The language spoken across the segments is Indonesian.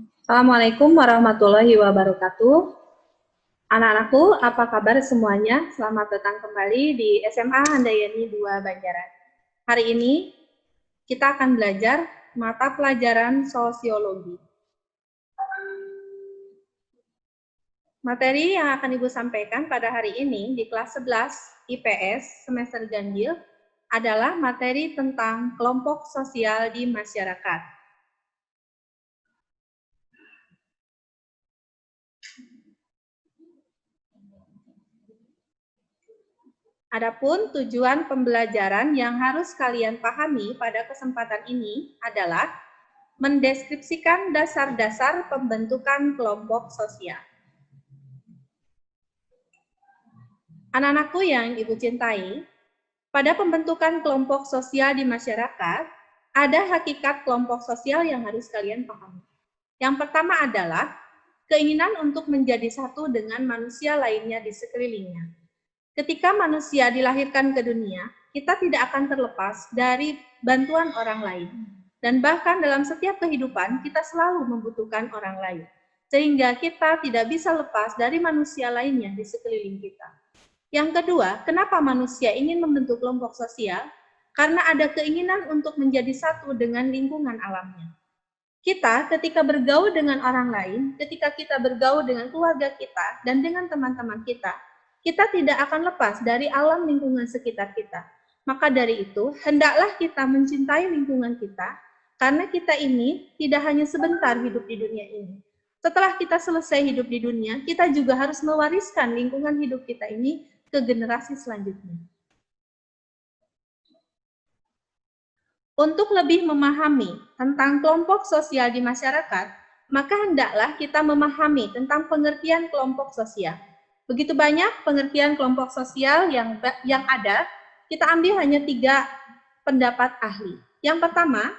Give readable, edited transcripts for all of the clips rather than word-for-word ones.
Assalamualaikum warahmatullahi wabarakatuh. Anak-anakku, apa kabar semuanya? Selamat datang kembali di SMA Handayani 2 Banjaran. Hari ini kita akan belajar mata pelajaran sosiologi. Materi yang akan Ibu sampaikan pada hari ini di kelas 11 IPS semester ganjil adalah materi tentang kelompok sosial di masyarakat. Adapun tujuan pembelajaran yang harus kalian pahami pada kesempatan ini adalah mendeskripsikan dasar-dasar pembentukan kelompok sosial. Anak-anakku yang Ibu cintai, pada pembentukan kelompok sosial di masyarakat, ada hakikat kelompok sosial yang harus kalian pahami. Yang pertama adalah keinginan untuk menjadi satu dengan manusia lainnya di sekelilingnya. Ketika manusia dilahirkan ke dunia, kita tidak akan terlepas dari bantuan orang lain. Dan bahkan dalam setiap kehidupan, kita selalu membutuhkan orang lain. Sehingga kita tidak bisa lepas dari manusia lainnya di sekeliling kita. Yang kedua, kenapa manusia ingin membentuk kelompok sosial? Karena ada keinginan untuk menjadi satu dengan lingkungan alamnya. Kita ketika bergaul dengan orang lain, ketika kita bergaul dengan keluarga kita dan dengan teman-teman kita tidak akan lepas dari alam lingkungan sekitar kita. Maka dari itu, hendaklah kita mencintai lingkungan kita, karena kita ini tidak hanya sebentar hidup di dunia ini. Setelah kita selesai hidup di dunia, kita juga harus mewariskan lingkungan hidup kita ini ke generasi selanjutnya. Untuk lebih memahami tentang kelompok sosial di masyarakat, maka hendaklah kita memahami tentang pengertian kelompok sosial. Begitu banyak pengertian kelompok sosial yang ada, kita ambil hanya 3 pendapat ahli. Yang pertama,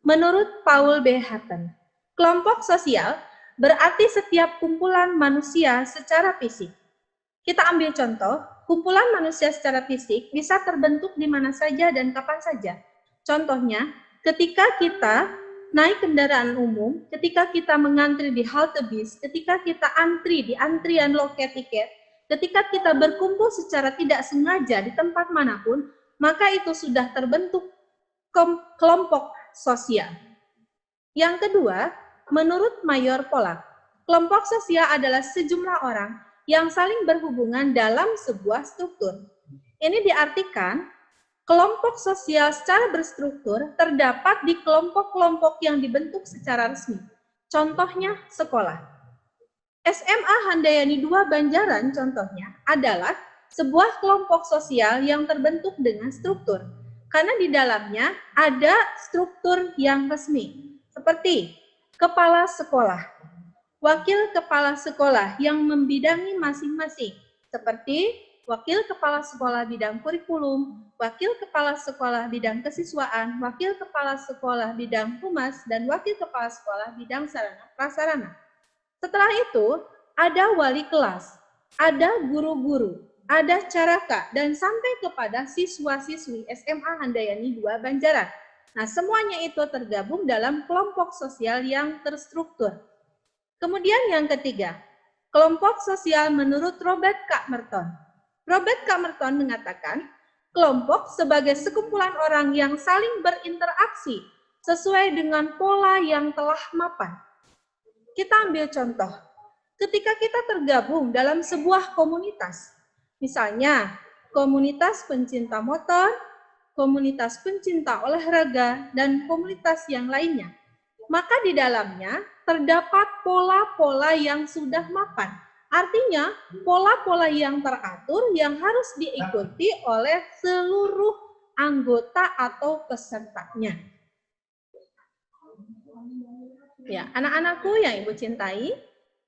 menurut Paul B. Hutton, kelompok sosial berarti setiap kumpulan manusia secara fisik. Kita ambil contoh, kumpulan manusia secara fisik bisa terbentuk di mana saja dan kapan saja. Contohnya, ketika kita naik kendaraan umum, ketika kita mengantri di halte bis, ketika kita antri di antrian loket tiket, ketika kita berkumpul secara tidak sengaja di tempat manapun, maka itu sudah terbentuk kelompok sosial. Yang kedua, menurut Mayor Pollak, kelompok sosial adalah sejumlah orang yang saling berhubungan dalam sebuah struktur. Ini diartikan, kelompok sosial secara berstruktur terdapat di kelompok-kelompok yang dibentuk secara resmi. Contohnya sekolah. SMA Handayani 2 Banjaran contohnya adalah sebuah kelompok sosial yang terbentuk dengan struktur. Karena di dalamnya ada struktur yang resmi. Seperti kepala sekolah, wakil kepala sekolah yang membidangi masing-masing, seperti wakil kepala sekolah bidang kurikulum, wakil kepala sekolah bidang kesiswaan, wakil kepala sekolah bidang humas, dan wakil kepala sekolah bidang sarana prasarana. Setelah itu, ada wali kelas, ada guru-guru, ada caraka, dan sampai kepada siswa-siswi SMA Handayani 2 Banjaran. Nah, semuanya itu tergabung dalam kelompok sosial yang terstruktur. Kemudian yang ketiga, kelompok sosial menurut Robert K. Merton. Robert K. Merton mengatakan, kelompok sebagai sekumpulan orang yang saling berinteraksi sesuai dengan pola yang telah mapan. Kita ambil contoh, ketika kita tergabung dalam sebuah komunitas, misalnya komunitas pencinta motor, komunitas pencinta olahraga, dan komunitas yang lainnya, maka di dalamnya terdapat pola-pola yang sudah mapan. Artinya, pola-pola yang teratur yang harus diikuti oleh seluruh anggota atau pesertanya. Ya, anak-anakku yang Ibu cintai,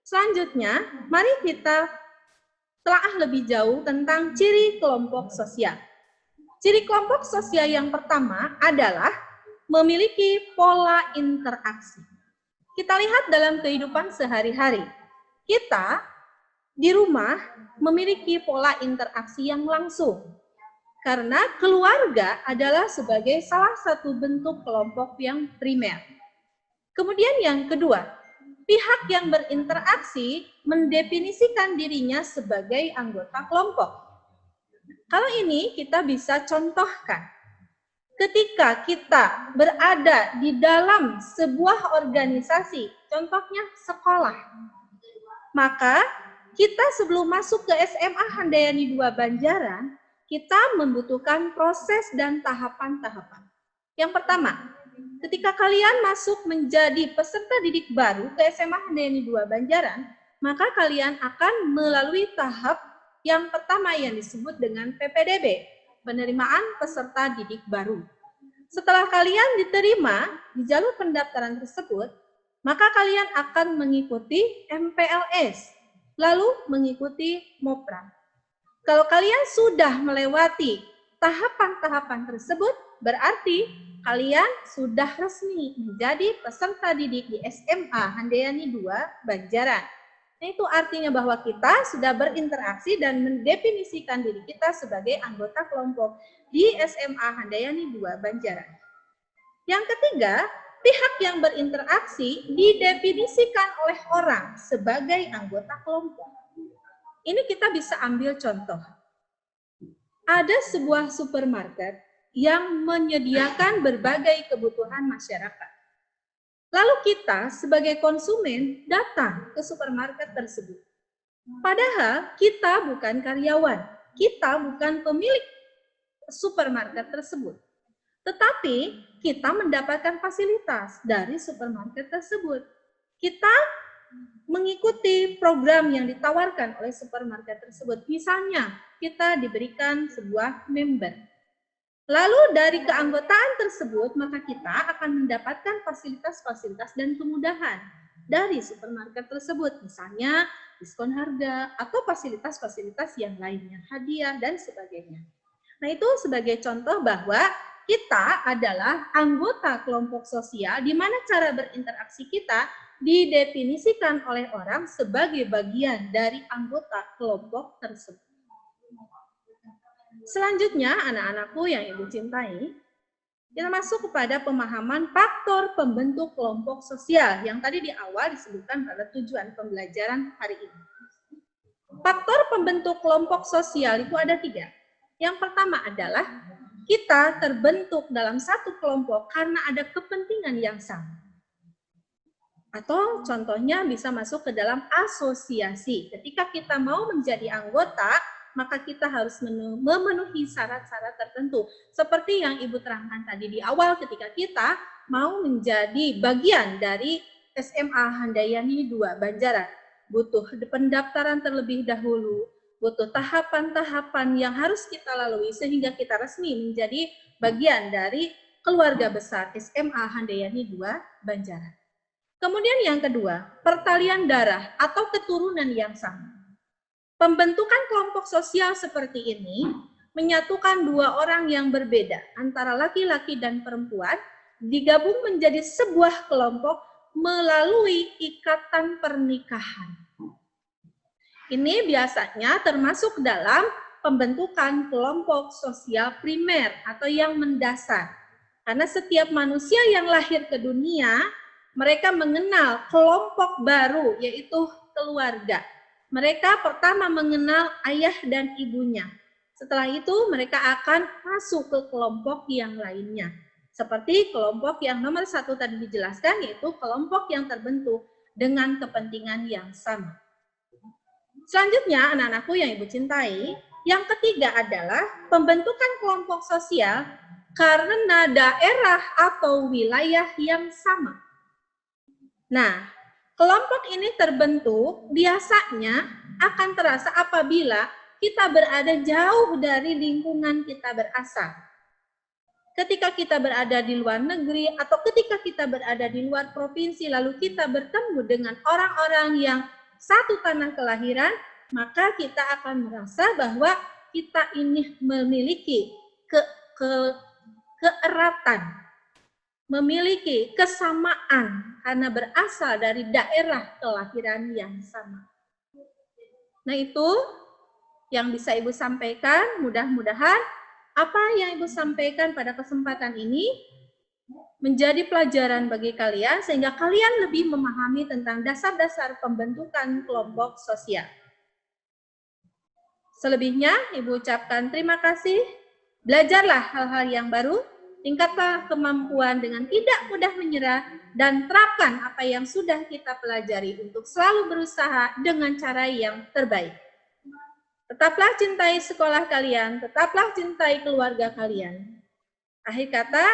selanjutnya mari kita telaah lebih jauh tentang ciri kelompok sosial. Ciri kelompok sosial yang pertama adalah memiliki pola interaksi. Kita lihat dalam kehidupan sehari-hari. Kita di rumah memiliki pola interaksi yang langsung. Karena keluarga adalah sebagai salah satu bentuk kelompok yang primer. Kemudian yang kedua, pihak yang berinteraksi mendefinisikan dirinya sebagai anggota kelompok. Kalau ini kita bisa contohkan. Ketika kita berada di dalam sebuah organisasi, contohnya sekolah, maka kita sebelum masuk ke SMA Handayani 2 Banjaran, kita membutuhkan proses dan tahapan-tahapan. Yang pertama, ketika kalian masuk menjadi peserta didik baru ke SMA Handayani 2 Banjaran, maka kalian akan melalui tahap yang pertama yang disebut dengan PPDB, penerimaan peserta didik baru. Setelah kalian diterima di jalur pendaftaran tersebut, maka kalian akan mengikuti MPLS, lalu mengikuti MOPRA. Kalau kalian sudah melewati tahapan-tahapan tersebut, berarti kalian sudah resmi menjadi peserta didik di SMA Handayani 2 Banjaran. Nah, itu artinya bahwa kita sudah berinteraksi dan mendefinisikan diri kita sebagai anggota kelompok di SMA Handayani 2 Banjaran. Yang ketiga, pihak yang berinteraksi didefinisikan oleh orang sebagai anggota kelompok. Ini kita bisa ambil contoh. Ada sebuah supermarket yang menyediakan berbagai kebutuhan masyarakat. Lalu kita sebagai konsumen datang ke supermarket tersebut. Padahal kita bukan karyawan, kita bukan pemilik supermarket tersebut. Tetapi kita mendapatkan fasilitas dari supermarket tersebut. Kita mengikuti program yang ditawarkan oleh supermarket tersebut. Misalnya, kita diberikan sebuah member. Lalu dari keanggotaan tersebut, maka kita akan mendapatkan fasilitas-fasilitas dan kemudahan dari supermarket tersebut. Misalnya, diskon harga atau fasilitas-fasilitas yang lainnya, hadiah, dan sebagainya. Nah, itu sebagai contoh bahwa kita adalah anggota kelompok sosial di mana cara berinteraksi kita didefinisikan oleh orang sebagai bagian dari anggota kelompok tersebut. Selanjutnya, anak-anakku yang Ibu cintai, kita masuk kepada pemahaman faktor pembentuk kelompok sosial yang tadi di awal disebutkan pada tujuan pembelajaran hari ini. Faktor pembentuk kelompok sosial itu ada 3. Yang pertama adalah kita terbentuk dalam satu kelompok karena ada kepentingan yang sama. Atau contohnya bisa masuk ke dalam asosiasi. Ketika kita mau menjadi anggota, maka kita harus memenuhi syarat-syarat tertentu. Seperti yang Ibu terangkan tadi di awal ketika kita mau menjadi bagian dari SMA Handayani 2 Banjaran. Butuh pendaftaran terlebih dahulu, butuh tahapan-tahapan yang harus kita lalui sehingga kita resmi menjadi bagian dari keluarga besar SMA Handayani 2 Banjaran. Kemudian yang kedua, pertalian darah atau keturunan yang sama. Pembentukan kelompok sosial seperti ini menyatukan 2 orang yang berbeda antara laki-laki dan perempuan digabung menjadi sebuah kelompok melalui ikatan pernikahan. Ini biasanya termasuk dalam pembentukan kelompok sosial primer atau yang mendasar. Karena setiap manusia yang lahir ke dunia, mereka mengenal kelompok baru yaitu keluarga. Mereka pertama mengenal ayah dan ibunya. Setelah itu mereka akan masuk ke kelompok yang lainnya. Seperti kelompok yang nomor 1 tadi dijelaskan, yaitu kelompok yang terbentuk dengan kepentingan yang sama. Selanjutnya, anak-anakku yang Ibu cintai, yang ketiga adalah pembentukan kelompok sosial karena daerah atau wilayah yang sama. Nah, kelompok ini terbentuk biasanya akan terasa apabila kita berada jauh dari lingkungan kita berasal. Ketika kita berada di luar negeri atau ketika kita berada di luar provinsi lalu kita bertemu dengan orang-orang yang satu tanah kelahiran, maka kita akan merasa bahwa kita ini memiliki keeratan, memiliki kesamaan karena berasal dari daerah kelahiran yang sama. Nah, itu yang bisa Ibu sampaikan. Mudah-mudahan apa yang Ibu sampaikan pada kesempatan ini menjadi pelajaran bagi kalian sehingga kalian lebih memahami tentang dasar-dasar pembentukan kelompok sosial. Selebihnya, Ibu ucapkan terima kasih. Belajarlah hal-hal yang baru, tingkatlah kemampuan dengan tidak mudah menyerah, dan terapkan apa yang sudah kita pelajari untuk selalu berusaha dengan cara yang terbaik. Tetaplah cintai sekolah kalian, tetaplah cintai keluarga kalian. Akhir kata,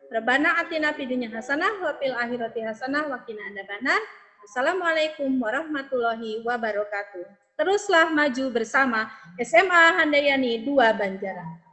Rabbana atina fid dunya hasanah wa fil akhirati hasanah wa qina adzabannar. Assalamualaikum warahmatullahi wabarakatuh. Teruslah maju bersama SMA Handayani 2 Banjaran.